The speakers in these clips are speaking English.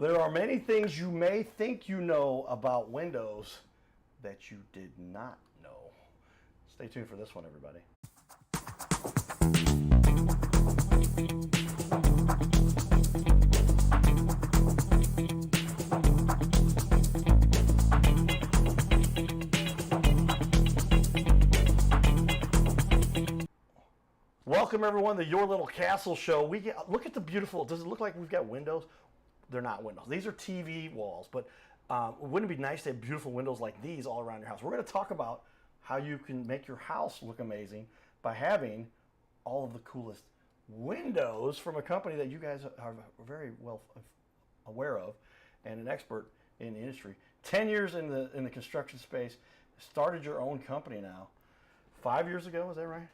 There are many things you may think you know about Windows that you did not know. Stay tuned for this one, everybody. Welcome everyone to Your Little Castle Show. Look at the beautiful. Does it look like we've got windows? They're not windows. These are TV walls, but wouldn't it be nice to have beautiful windows like these all around your house? We're going to talk about how you can make your house look amazing by having all of the coolest windows from a company that you guys are very well aware of and an expert in the industry. 10 years in the construction space. Started your own company now. 5 years ago, is that right?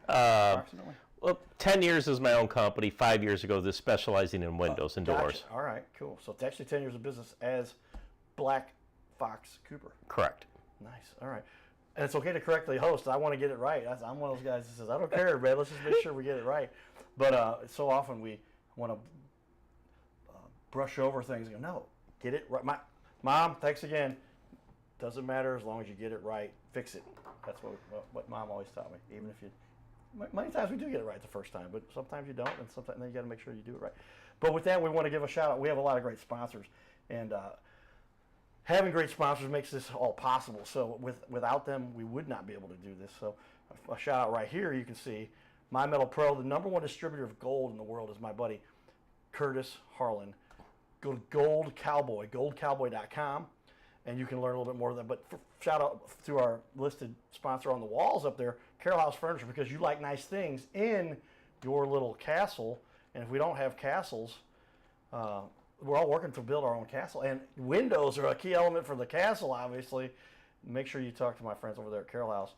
Approximately. Well, 10 years is my own company. 5 years ago, this specializing in windows and doors. All right, cool. So it's actually 10 years of business as Black Fox Cooper. Correct. Nice. All right. And it's okay to correct the host. I want to get it right. I'm one of those guys that says, I don't care, man. Let's just make sure we get it right. But so often we want to brush over things and go, no, get it right. Mom, thanks again. Doesn't matter as long as you get it right. Fix it. That's what Mom always taught me. Even if you... Many times we do get it right the first time, but sometimes you don't, and sometimes then you got to make sure you do it right. But with that, we want to give a shout out. We have a lot of great sponsors, and having great sponsors makes this all possible. So without them, we would not be able to do this. So a shout out right here. You can see My Metal Pro, the #1 distributor of gold in the world, is my buddy Curtis Harlan. Go to Gold Cowboy, goldcowboy.com. And you can learn a little bit more of that. But shout out to our listed sponsor on the walls up there, Carroll House Furniture, because you like nice things in your little castle. And if we don't have castles, we're all working to build our own castle. And windows are a key element for the castle, obviously. Make sure you talk to my friends over there at Carroll House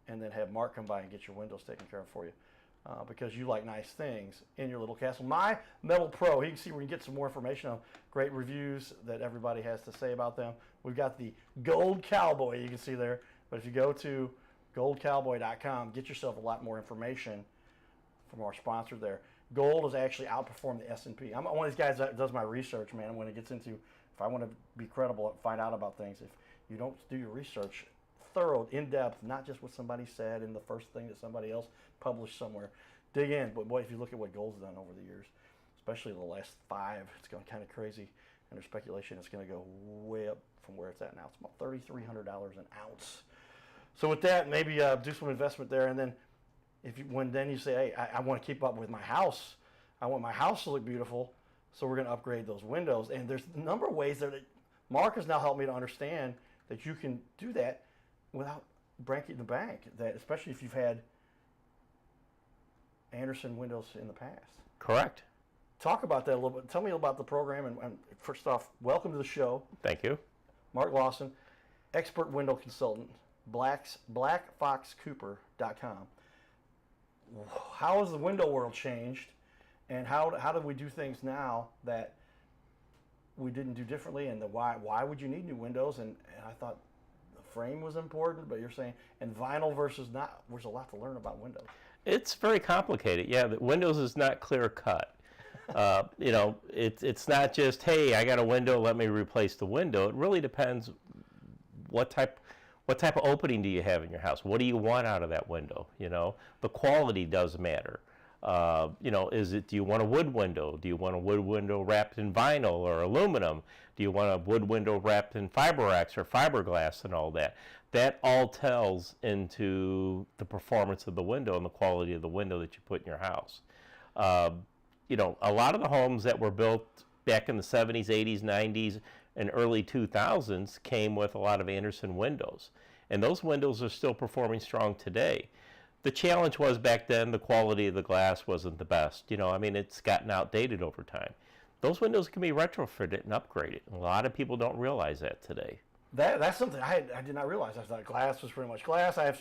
and then have Mark come by and get your windows taken care of for you. Because you like nice things in your little castle. My Metal Pro, you can see we can get some more information on great reviews that everybody has to say about them. We've got the Gold Cowboy, you can see there. But if you go to goldcowboy.com, get yourself a lot more information from our sponsor there. Gold has actually outperformed the S&P. I'm one of these guys that does my research, man. When it gets into, if I want to be credible and find out about things, if you don't do your research thorough, in-depth, not just what somebody said in the first thing that somebody else published somewhere. Dig in. But boy, if you look at what gold's done over the years, especially the last 5, it's gone kind of crazy. And there's speculation it's going to go way up from where it's at now. It's about $3,300 an ounce. So with that, maybe do some investment there. And then then you say, hey, I want to keep up with my house. I want my house to look beautiful. So we're going to upgrade those windows. And there's a number of ways that Mark has now helped me to understand that you can do that without breaking the bank, that especially if you've had Andersen windows in the past. Correct. Talk about that a little bit. Tell me about the program. And first off, welcome to the show. Thank you. Mark Lawson, expert window consultant, blackfoxcooper.com. How has the window world changed, and how do we do things now that we didn't do differently, and why would you need new windows? And I thought frame was important, but you're saying, and vinyl versus not, there's a lot to learn about windows. It's very complicated. Yeah, the windows is not clear cut. It's not just, hey, I got a window, let me replace the window. It really depends what type of opening do you have in your house? What do you want out of that window? The quality does matter. Do you want a wood window? Do you want a wood window wrapped in vinyl or aluminum? Do you want a wood window wrapped in fiberglass or fiberglass and all that? That all tells into the performance of the window and the quality of the window that you put in your house. A lot of the homes that were built back in the 70s, 80s, 90s, and early 2000s came with a lot of Andersen windows. And those windows are still performing strong today. The challenge was back then the quality of the glass wasn't the best. It's gotten outdated over time. Those windows can be retrofitted and upgraded. A lot of people don't realize that today. That's something I did not realize. I thought glass was pretty much glass. A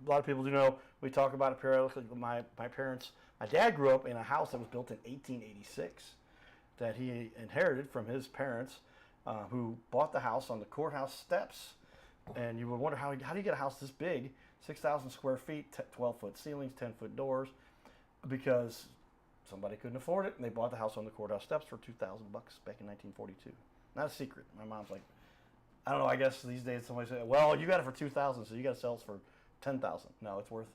lot of people do know, we talk about it periodically. My dad grew up in a house that was built in 1886 that he inherited from his parents, who bought the house on the courthouse steps. And you would wonder, how do you get a house this big, 6,000 square feet, 12-foot ceilings, 10-foot doors? Because somebody couldn't afford it, and they bought the house on the courthouse steps for $2,000 back in 1942. Not a secret. My mom's like, I don't know. I guess these days somebody say, well, you got it for $2,000, so you got to sell it for $10,000. No, it's worth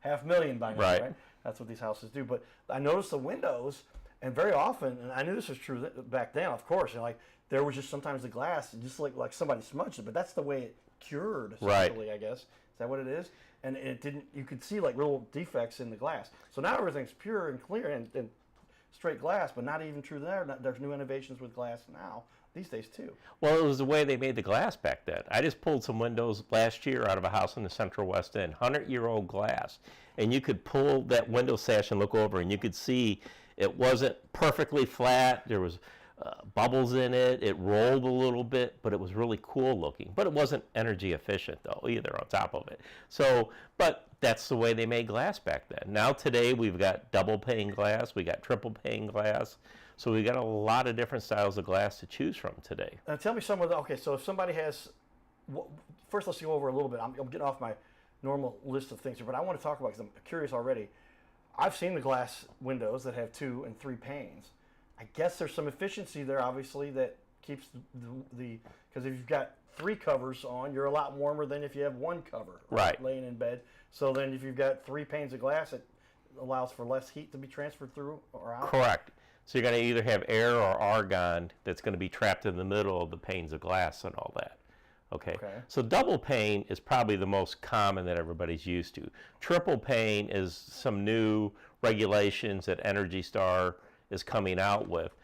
$500,000 by now, right? That's what these houses do. But I noticed the windows, and very often, and I knew this was true back then, of course, like there was just sometimes the glass, just like somebody smudged it, but that's the way it cured, essentially, I guess. Is that what it is? And it didn't, you could see like little defects in the glass. So now everything's pure and clear and straight glass, but not even true there. There's new innovations with glass now, these days too. Well, it was the way they made the glass back then. I just pulled some windows last year out of a house in the Central West End, 100-year-old glass. And you could pull that window sash and look over, and you could see it wasn't perfectly flat. There was bubbles in it. It rolled a little bit, but it was really cool looking. But it wasn't energy efficient, though, either, on top of it. So, but that's the way they made glass back then. Now, today, we've got double pane glass. We got triple pane glass. So we got a lot of different styles of glass to choose from today. Now, tell me some of the, okay, so if somebody has, first let's go over a little bit. I'm getting off my normal list of things here, but I want to talk about, because I'm curious already. I've seen the glass windows that have 2 and 3 panes. I guess there's some efficiency there, obviously, that keeps the because if you've got 3 covers on, you're a lot warmer than if you have 1 cover laying in bed. So then if you've got 3 panes of glass, it allows for less heat to be transferred through or out. Correct. So you're going to either have air or argon that's going to be trapped in the middle of the panes of glass and all that. Okay. So double pane is probably the most common that everybody's used to. Triple pane is some new regulations that Energy Star is coming out with.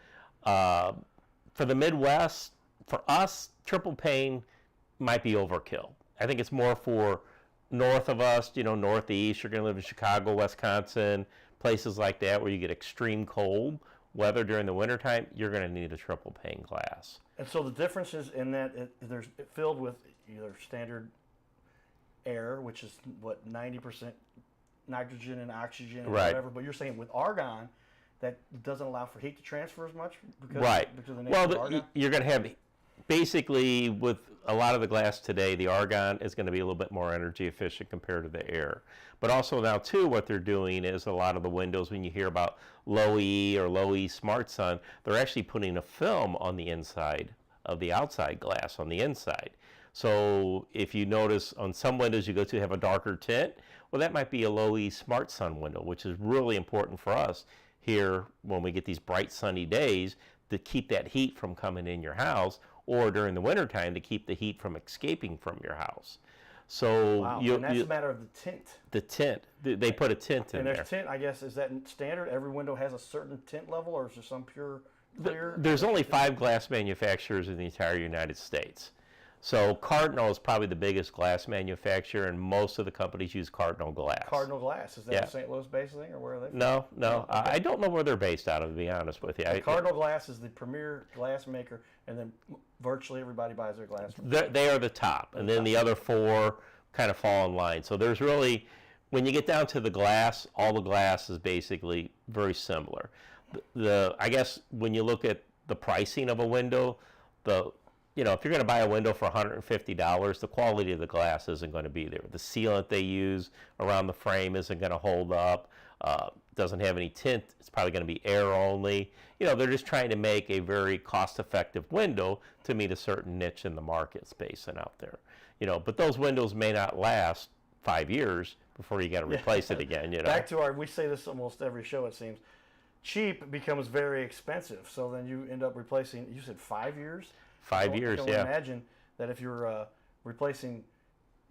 For the Midwest, for us, triple pane might be overkill. I think it's more for north of us, northeast. You're going to live in Chicago, Wisconsin, places like that where you get extreme cold weather during the wintertime. You're going to need a triple pane glass. And so the difference is in that it's filled with either standard air, which is what, 90% nitrogen and oxygen and whatever, but you're saying with argon, that doesn't allow for heat to transfer as much? Because of the nature of argon? You're going to have, basically with a lot of the glass today, the argon is going to be a little bit more energy efficient compared to the air. But also now too, what they're doing is a lot of the windows, when you hear about low E or low E Smart Sun, they're actually putting a film on the inside of the outside glass on the inside. So if you notice on some windows you go to have a darker tint, well, that might be a low E Smart Sun window, which is really important for us here when we get these bright sunny days to keep that heat from coming in your house, or during the wintertime to keep the heat from escaping from your house. So and that's a matter of the tint. The tint. They put a tint in there. And there's tint, I guess, is that standard? Every window has a certain tint level, or is there some pure clear? There's only 5 glass manufacturers in the entire United States. So Cardinal is probably the biggest glass manufacturer, and most of the companies use Cardinal glass. Cardinal glass, is that a St. Louis-based thing, or where are they from? No. Okay. I don't know where they're based out of, to be honest with you. Cardinal glass is the premier glass maker, and then virtually everybody buys their glass from They are the top, and then the other 4 kind of fall in line. So there's really, when you get down to the glass, all the glass is basically very similar. I guess when you look at the pricing of a window, if you're going to buy a window for $150, the quality of the glass isn't going to be there. The sealant they use around the frame isn't going to hold up. Doesn't have any tint. It's probably going to be air only. They're just trying to make a very cost-effective window to meet a certain niche in the market space and out there. But those windows may not last 5 years before you got to replace it again. Back to we say this almost every show, it seems. Cheap becomes very expensive. So then you end up replacing, you said 5 years? 5 years, I can imagine that if you're replacing,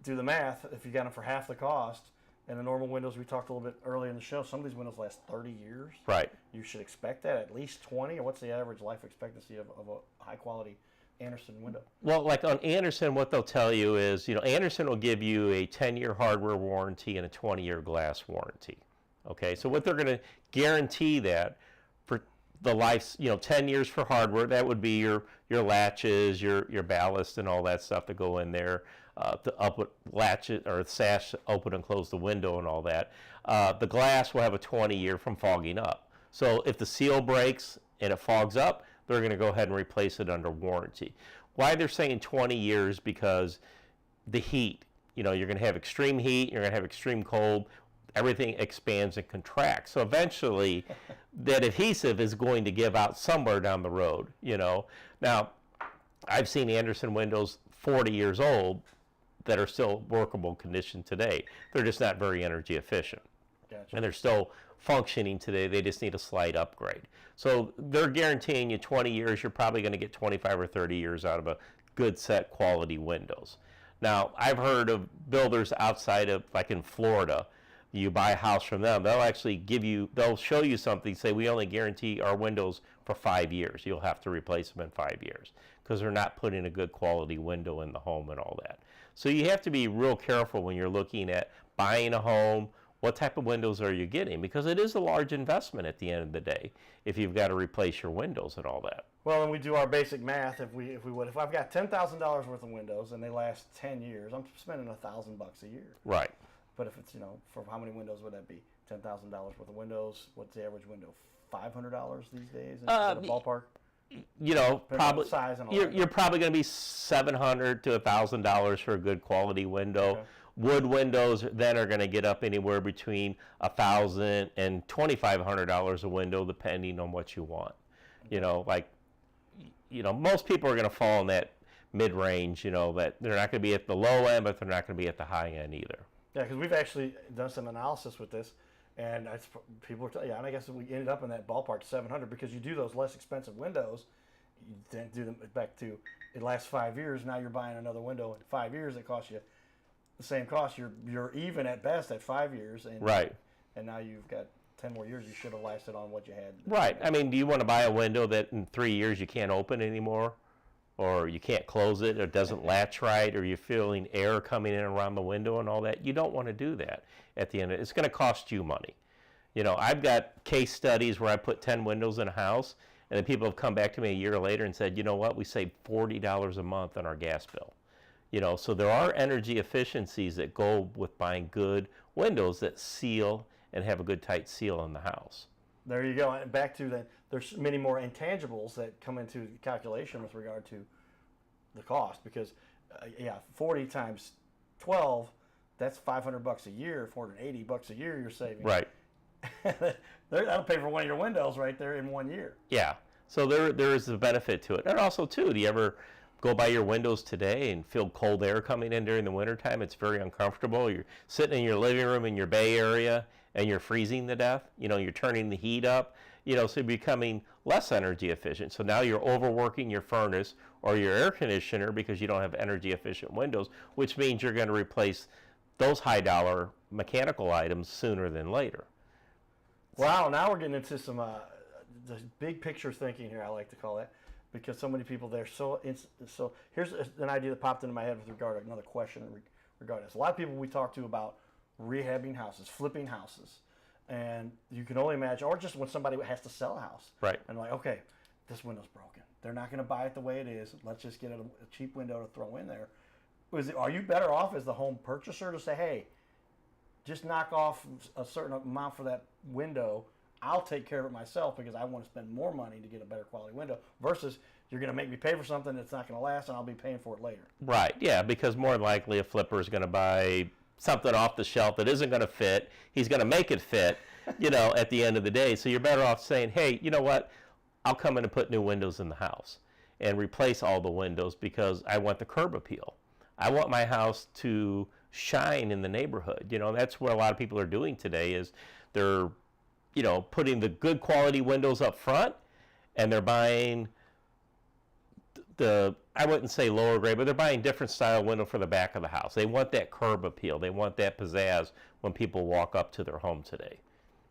do the math, if you got them for half the cost, and the normal windows we talked a little bit earlier in the show, some of these windows last 30 years. Right. You should expect that, at least 20, or what's the average life expectancy of a high-quality Anderson window? Well, like on Anderson, what they'll tell you is, Anderson will give you a 10-year hardware warranty and a 20-year glass warranty. Okay, so what they're going to guarantee that for the life, 10 years for hardware, that would be your latches, your ballast, and all that stuff that go in there. The latch it or sash, open and close the window and all that. The glass will have a 20-year from fogging up. So if the seal breaks and it fogs up, they're going to go ahead and replace it under warranty. Why they're saying 20 years? Because the heat, you're going to have extreme heat, you're going to have extreme cold. everything expands and contracts. So eventually, that adhesive is going to give out somewhere down the road, you know. Now, I've seen Andersen windows 40 years old that are still workable condition today. They're just not very energy efficient. Gotcha. And they're still functioning today. They just need a slight upgrade. So they're guaranteeing you 20 years. You're probably going to get 25 or 30 years out of a good set quality windows. Now, I've heard of builders outside of, like in Florida, you buy a house from them, they'll actually they'll show you something, say we only guarantee our windows for 5 years. You'll have to replace them in 5 years because they're not putting a good quality window in the home and all that. So you have to be real careful when you're looking at buying a home. What type of windows are you getting? Because it is a large investment at the end of the day if you've got to replace your windows and all that. Well, and we do our basic math. If I've got $10,000 worth of windows and they last 10 years, I'm spending $1,000 a year. Right. But if it's, for how many windows would that be? $10,000 worth of windows. What's the average window? $500 these days? Is that a ballpark? Probably size and all you're probably going to be $700 to $1,000 for a good quality window. Okay. Wood windows then are going to get up anywhere between $1,000 and $2,500 a window, depending on what you want. Most people are going to fall in that mid-range. That they're not going to be at the low end, but they're not going to be at the high end either. Yeah, because we've actually done some analysis with this, and people are telling you, and I guess we ended up in that ballpark 700 because you do those less expensive windows, you then do them back to it lasts 5 years. Now you're buying another window in 5 years that costs you the same cost. You're even at best at 5 years, and right. And now you've got 10 more years. You should have lasted on what you had. Right. I mean, do you want to buy a window that in 3 years you can't open anymore? Or you can't close it, or it doesn't latch right, or you're feeling air coming in around the window and all that? You don't want to do that at the end. It's going to cost you money. I've got case studies where I put 10 windows in a house, and then people have come back to me a year later and said, you know what, we saved $40 a month on our gas bill. So there are energy efficiencies that go with buying good windows that seal and have a good tight seal in the house. There you go. And back to that, there's many more intangibles that come into the calculation with regard to the cost, because 40 times 12, that's $500 a year, $480 a year you're saving. Right. That'll pay for one of your windows right there in 1 year. Yeah. So there is a benefit to it. And also too, do you ever go by your windows today and feel cold air coming in during the wintertime? It's very uncomfortable. You're sitting in your living room in your Bay Area and you're freezing to death. You're turning the heat up. So you're becoming less energy efficient. So now you're overworking your furnace or your air conditioner because you don't have energy efficient windows, which means you're going to replace those high dollar mechanical items sooner than later. Wow, now we're getting into some the big picture thinking here, I like to call it, because so many people there. So here's an idea that popped into my head with regard to another question regarding this. A lot of people we talk to about rehabbing houses, flipping houses. And you can only imagine, or just when somebody has to sell a house. Right. And like, okay, this window's broken. They're not going to buy it the way it is. Let's just get a cheap window to throw in there. Are you better off as the home purchaser to say, hey, just knock off a certain amount for that window. I'll take care of it myself because I want to spend more money to get a better quality window, versus you're going to make me pay for something that's not going to last and I'll be paying for it later. Right. Yeah, because more than likely a flipper is going to buy something off the shelf that isn't going to fit. He's going to make it fit, at the end of the day. So you're better off saying, hey, you know what? I'll come in and put new windows in the house and replace all the windows because I want the curb appeal. I want my house to shine in the neighborhood. That's what a lot of people are doing today is they're, putting the good quality windows up front, and they're buying I wouldn't say lower grade, but they're buying different style window for the back of the house. They want that curb appeal. They want that pizzazz when people walk up to their home today.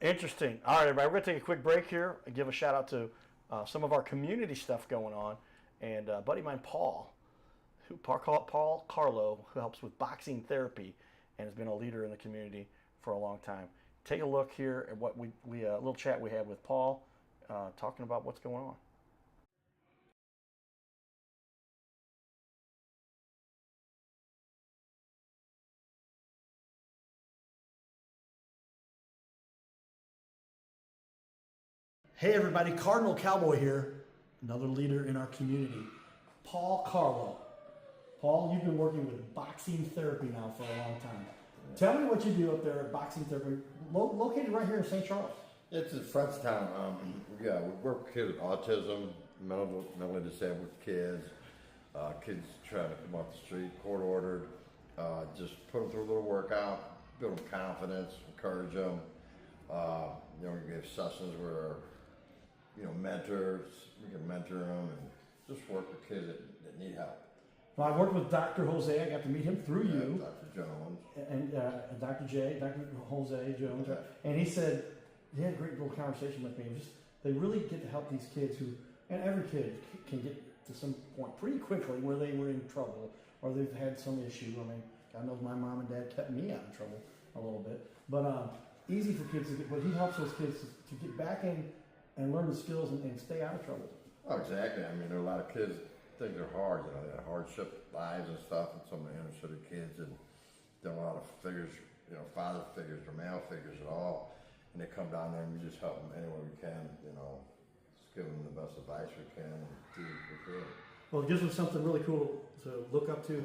Interesting. All right, everybody, we're going to take a quick break here and give a shout out to some of our community stuff going on. And a buddy of mine, Paul Carlo, who helps with boxing therapy and has been a leader in the community for a long time. Take a look here at what a little chat we had with Paul talking about what's going on. Hey everybody, Cardinal Cowboy here, another leader in our community, Paul Carlo. Paul, you've been working with boxing therapy now for a long time. Tell me what you do up there at Boxing Therapy, located right here in St. Charles. It's in Frenchtown. Yeah, we work with kids with autism, mentally disabled kids, kids trying to come off the street, court ordered. Just put them through a little workout, build them confidence, encourage them. You know, we give sessions where, you know, mentors, we can mentor them and just work with kids that need help. Well, I worked with Dr. Jose. I got to meet him through you. Dr. Jones. And Dr. Jose Jones. Okay. And he said, he had a great little conversation with me. It was just, they really get to help these kids who, and every kid can get to some point pretty quickly where they were in trouble or they've had some issue. I mean, God knows my mom and dad kept me out of trouble a little bit. But easy for kids to get, but he helps those kids to get back in and learn the skills and stay out of trouble. Oh, exactly. I mean, there are a lot of kids think they're hard, you know, they have hardship lives and stuff, and some of the inner city kids and don't have a lot of figures, you know, father figures or male figures at all. And they come down there and we just help them any way we can, you know, just give them the best advice we can and do what we can. Well, it gives them something really cool to look up to.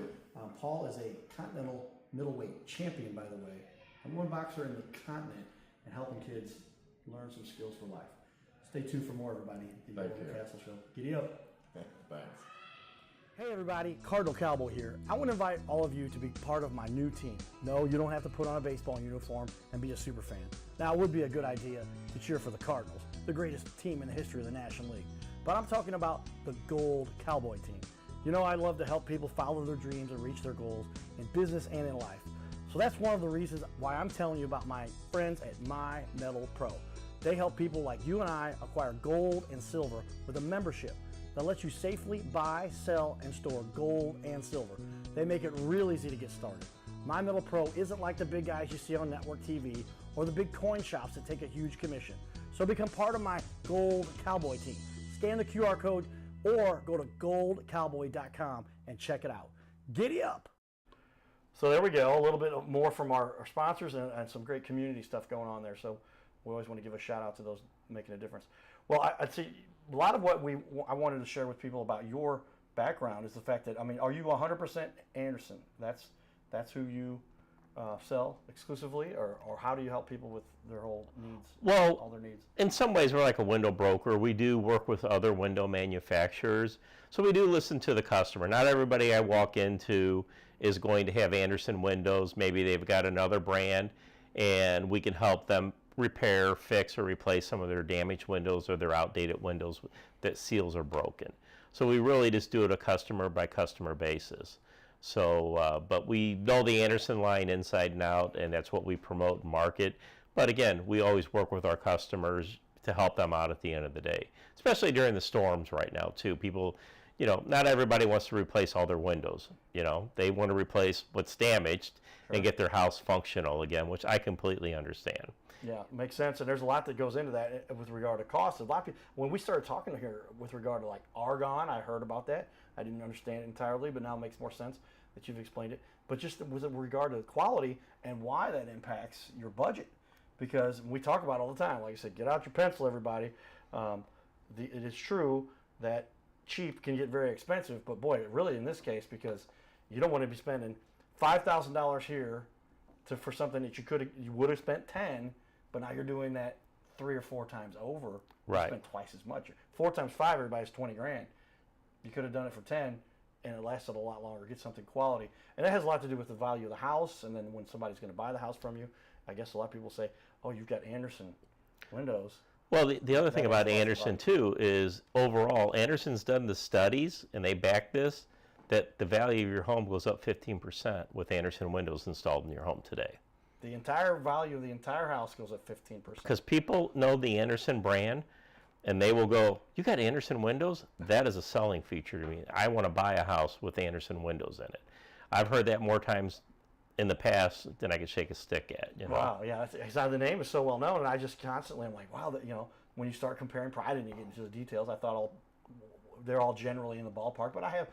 Paul is a continental middleweight champion, by the way. Number one boxer in the continent and helping kids learn some skills for life. Stay tuned for more, everybody. The Castle Show. Giddy up. Thanks. Hey everybody, Cardinal Cowboy here. I want to invite all of you to be part of my new team. No, you don't have to put on a baseball uniform and be a super fan. Now, it would be a good idea to cheer for the Cardinals, the greatest team in the history of the National League. But I'm talking about the Gold Cowboy team. You know, I love to help people follow their dreams and reach their goals in business and in life. So that's one of the reasons why I'm telling you about my friends at My Metal Pro. They help people like you and I acquire gold and silver with a membership that lets you safely buy, sell, and store gold and silver. They make it real easy to get started. My Metal Pro isn't like the big guys you see on network TV or the big coin shops that take a huge commission. So become part of my Gold Cowboy team. Scan the QR code or go to goldcowboy.com and check it out. Giddy up! So there we go, a little bit more from our sponsors and some great community stuff going on there. So we always want to give a shout out to those making a difference. Well, I'd say a lot of what I wanted to share with people about your background is the fact that, I mean, are you 100% Anderson? That's who you sell exclusively, or how do you help people with their whole needs? Well, all their needs. In some ways, we're like a window broker. We do work with other window manufacturers, so we do listen to the customer. Not everybody I walk into is going to have Anderson windows. Maybe they've got another brand, and we can help them repair, fix, or replace some of their damaged windows or their outdated windows that seals are broken. So we really just do it a customer by customer basis. So, but we know the Anderson line inside and out, and that's what we promote and market. But again, we always work with our customers to help them out at the end of the day, especially during the storms right now too. People, you know, not everybody wants to replace all their windows. You know, they want to replace what's damaged and get their house functional again, which I completely understand. Yeah, makes sense, and there's a lot that goes into that with regard to cost. A lot of people, when we started talking here with regard to like argon, I heard about that. I didn't understand it entirely, but now it makes more sense that you've explained it. But just with regard to the quality and why that impacts your budget, because we talk about it all the time. Like I said, get out your pencil, everybody. It is true that cheap can get very expensive, but boy, really in this case, because you don't want to be spending $5,000 here for something that you would have spent 10. But now you're doing that 3 or 4 times over. Right. You spent twice as much. 4 times 5, everybody's 20 grand. You could have done it for 10, and it lasted a lot longer. Get something quality, and that has a lot to do with the value of the house. And then when somebody's going to buy the house from you, I guess a lot of people say, "Oh, you've got Anderson windows." Well, the other thing about Anderson too is overall, Anderson's done the studies, and they back this, that the value of your home goes up 15% with Anderson windows installed in your home today. The entire value of the entire house goes up 15%. Because people know the Anderson brand, and they will go, "You got Anderson windows? That is a selling feature to me. I want to buy a house with Anderson windows in it." I've heard that more times in the past than I could shake a stick at. You know? Wow, yeah, the name is so well known, and I just constantly, I'm like, wow, that, you know, when you start comparing, I didn't get into the details. I thought they're all generally in the ballpark, but I have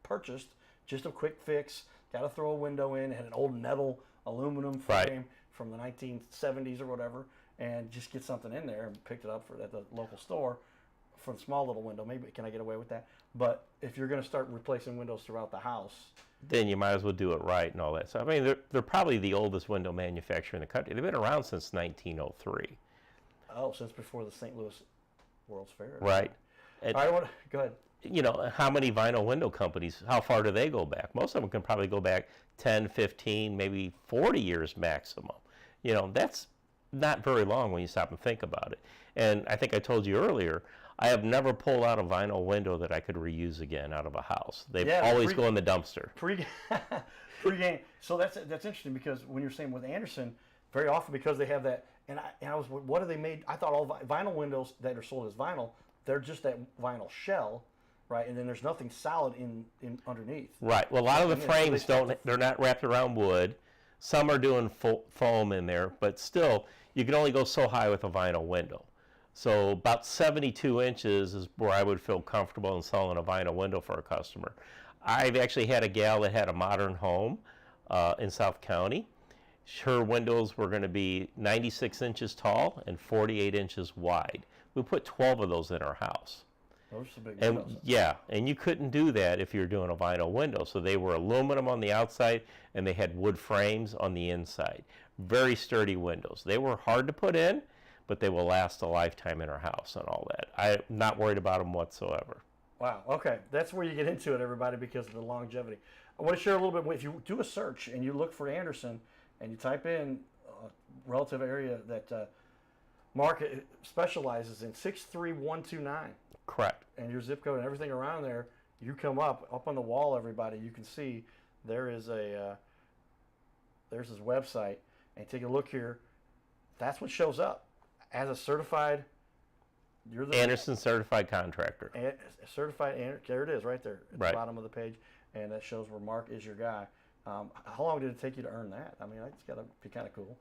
purchased just a quick fix. Got to throw a window in, had an old metal aluminum frame from the 1970s or whatever, and just get something in there, and picked it up at the local store for a small little window, maybe can I get away with that? But if you're going to start replacing windows throughout the house, then you might as well do it right and all that. So I mean, they're probably the oldest window manufacturer in the country. They've been around since 1903. oh, since before the St. Louis World's Fair. Right. All right, go ahead. You know, how many vinyl window companies, how far do they go back? Most of them can probably go back 10, 15, maybe 40 years maximum. You know, that's not very long when you stop and think about it. And I think I told you earlier, I have never pulled out a vinyl window that I could reuse again out of a house. They always go in the dumpster. Pre-game. So that's interesting, because when you're saying with Andersen, very often because they have that, and I was, what are they made? I thought all vinyl windows that are sold as vinyl, they're just that vinyl shell, right? And then there's nothing solid in underneath. Right. Well, a lot of the frames they're not wrapped around wood. Some are doing foam in there, but still, you can only go so high with a vinyl window. So about 72 inches is where I would feel comfortable in selling a vinyl window for a customer. I've actually had a gal that had a modern home in South County. Her windows were going to be 96 inches tall and 48 inches wide. We put 12 of those in our house. Those are big And windows. yeah, and you couldn't do that if you're doing a vinyl window. So they were aluminum on the outside and they had wood frames on the inside. Very sturdy windows. They were hard to put in, but they will last a lifetime in our house and all that. I'm not worried about them whatsoever. Wow. Okay, that's where you get into it, everybody, because of the longevity. I want to share a little bit. If you do a search and you look for Andersen and you type in relative area that Mark specializes in, 63129. Correct. And your zip code and everything around there, you come up on the wall, everybody, you can see there is there's his website, and take a look here. That's what shows up as a certified. You're the Andersen certified contractor. There it is, right there at Right. the bottom of the page, and that shows where Mark is your guy. How long did it take you to earn that? I mean, it's got to be kind of cool.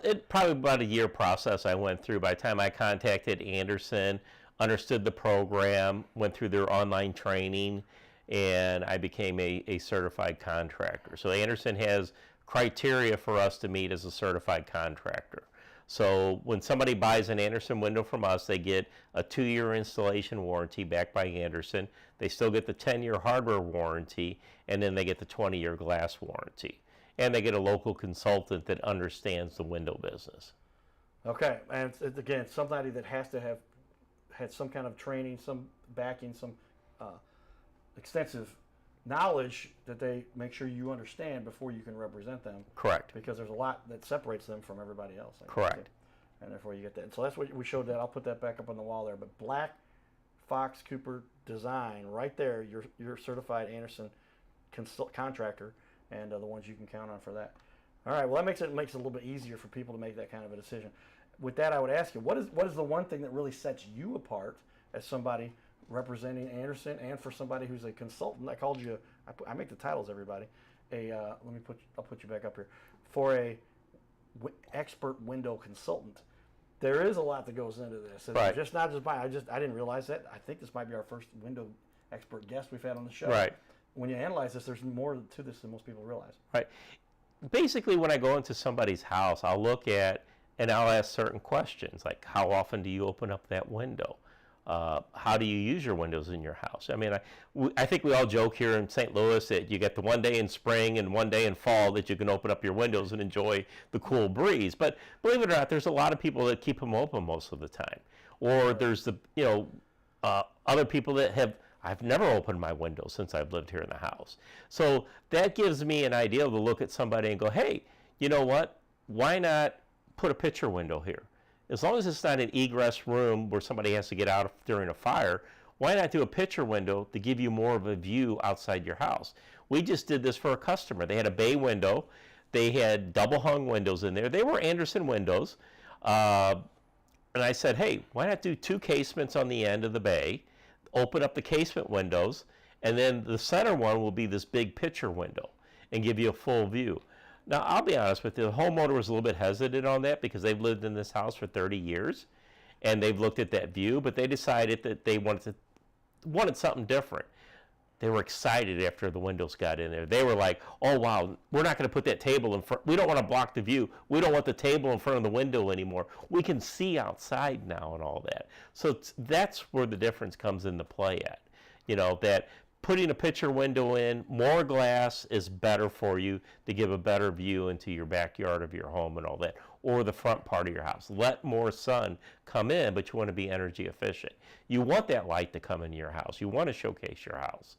It probably about a year process I went through. By the time I contacted Andersen, understood the program, went through their online training, and I became a certified contractor. So Andersen has criteria for us to meet as a certified contractor. So when somebody buys an Andersen window from us, they get a 2-year installation warranty backed by Andersen. They still get the 10-year hardware warranty, and then they get the 20-year glass warranty. And they get a local consultant that understands the window business. Okay, and again, somebody that has to have had some kind of training, some backing, some extensive knowledge that they make sure you understand before you can represent them. Correct. Because there's a lot that separates them from everybody else. Correct. And therefore you get that. And so that's what we showed that. I'll put that back up on the wall there. But Black Fox Cooper Design, right there, your certified Andersen contractor, and the ones you can count on for that. All right. Well, that makes it a little bit easier for people to make that kind of a decision. With that, I would ask you, what is the one thing that really sets you apart as somebody representing Andersen, and for somebody who's a consultant? I called you. I make the titles, everybody. I'll put you back up here. For a expert window consultant, there is a lot that goes into this. And Right. Just not just buying. I didn't realize that. I think this might be our first window expert guest we've had on the show. Right. When you analyze this, there's more to this than most people realize. Right. Basically, when I go into somebody's house, I'll look at and I'll ask certain questions, like how often do you open up that window? How do you use your windows in your house? I mean, I think we all joke here in St. Louis that you get the one day in spring and one day in fall that you can open up your windows and enjoy the cool breeze. But believe it or not, there's a lot of people that keep them open most of the time. Or there's other people that I've never opened my windows since I've lived here in the house. So that gives me an idea to look at somebody and go, hey, you know what? Why not put a picture window here? As long as it's not an egress room where somebody has to get out during a fire, why not do a picture window to give you more of a view outside your house? We just did this for a customer. They had a bay window. They had double hung windows in there. They were Andersen windows. And I said, hey, why not do 2 casements on the end of the bay, open up the casement windows, and then the center one will be this big picture window and give you a full view. Now, I'll be honest with you, the homeowner was a little bit hesitant on that because they've lived in this house for 30 years and they've looked at that view, but they decided that they wanted something different. they were excited after the windows got in there. They were like, oh, wow, we're not going to put that table in front. We don't want to block the view. We don't want the table in front of the window anymore. We can see outside now and all that. So that's where the difference comes into play at. You know, that putting a picture window in, more glass is better for you to give a better view into your backyard of your home and all that, or the front part of your house. Let more sun come in, but you want to be energy efficient. You want that light to come into your house. You want to showcase your house.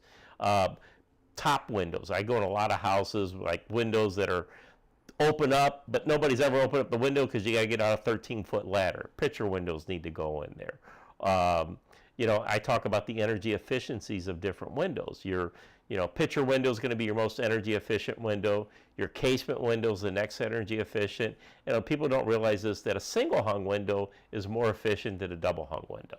Top windows. I go in a lot of houses, like windows that are open up, but nobody's ever opened up the window because you got to get out a 13-foot ladder. Picture windows need to go in there. You know, I talk about the energy efficiencies of different windows. Your, you know, picture window is going to be your most energy efficient window. Your casement window is the next energy efficient. You know, people don't realize this, that a single hung window is more efficient than a double hung window.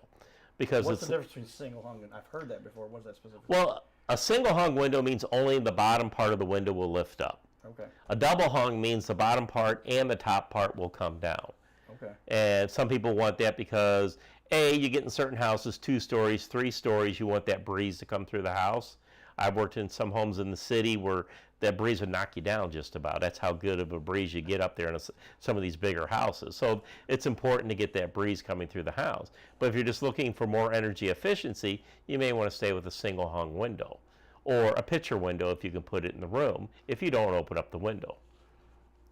Because what's the difference between single hung and I've heard that before. What is that specifically? Well, a single hung window means only the bottom part of the window will lift up. Okay. A double hung means the bottom part and the top part will come down. Okay. And some people want that because you get in certain houses 2 stories, 3 stories, you want that breeze to come through the house. I've worked in some homes in the city where that breeze would knock you down just about. That's how good of a breeze you get up there in some of these bigger houses. So it's important to get that breeze coming through the house. But if you're just looking for more energy efficiency, you may want to stay with a single hung window or a picture window if you can put it in the room if you don't open up the window.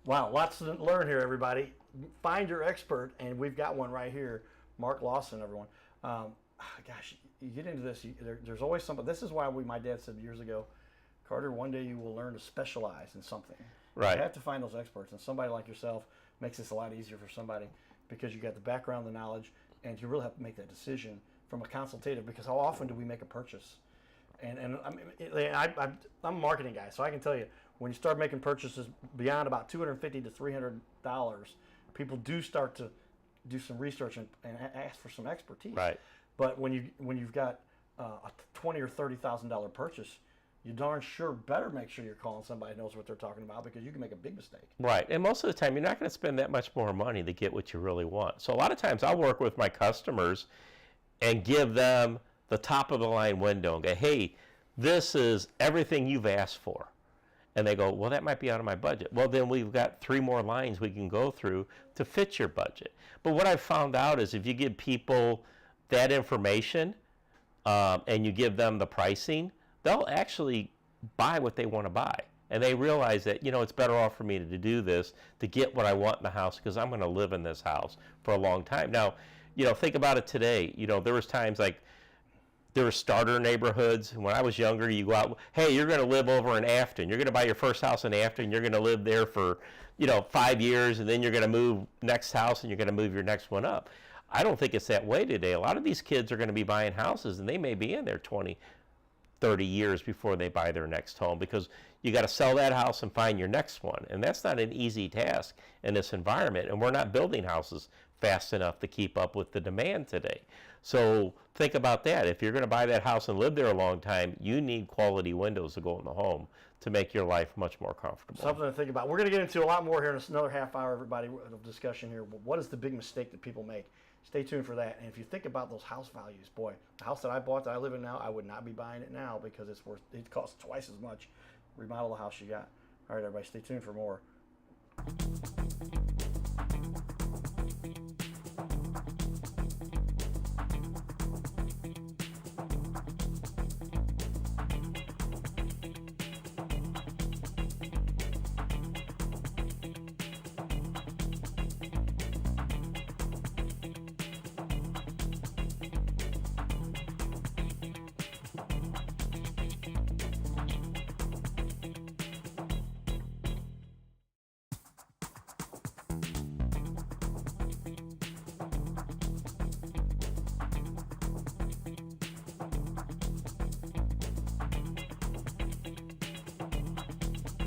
Wow, lots to learn here, everybody. Find your expert, and we've got one right here. Mark Lawson, everyone. Gosh, you get into this, there's always something. This is why my dad said years ago, Carter, one day you will learn to specialize in something. Right. You have to find those experts, and somebody like yourself makes this a lot easier for somebody because you got the background, the knowledge, and you really have to make that decision from a consultative, because how often do we make a purchase? And I'm a marketing guy, so I can tell you, when you start making purchases beyond about $250 to $300, people do start to do some research and ask for some expertise. Right. But when you've got a $20,000 or $30,000 purchase, you darn sure better make sure you're calling somebody who knows what they're talking about, because you can make a big mistake. Right. And most of the time, you're not going to spend that much more money to get what you really want. So a lot of times I'll work with my customers and give them the top of the line window and go, hey, this is everything you've asked for. And they go, well, that might be out of my budget. Well, then we've got 3 more lines we can go through to fit your budget. But what I've found out is if you give people that information and you give them the pricing, they'll actually buy what they want to buy. And they realize that, you know, it's better off for me to do this to get what I want in the house, because I'm going to live in this house for a long time. Now, you know, think about it today. You know, there was times like there were starter neighborhoods. When I was younger, you go out, hey, you're going to live over in Afton. You're going to buy your first house in Afton. You're going to live there for, you know, 5 years, and then you're going to move next house, and you're going to move your next one up. I don't think it's that way today. A lot of these kids are going to be buying houses, and they may be in there 20, 30 years before they buy their next home, because you got to sell that house and find your next one. And that's not an easy task in this environment. And we're not building houses fast enough to keep up with the demand today. So think about that. If you're going to buy that house and live there a long time, you need quality windows to go in the home to make your life much more comfortable. Something to think about. We're going to get into a lot more here in another half hour, everybody, of discussion here. What is the big mistake that people make? Stay tuned for that. And if you think about those house values, boy, the house that I bought that I live in now, I would not be buying it now, because it costs twice as much. Remodel the house you got. All right, everybody, stay tuned for more.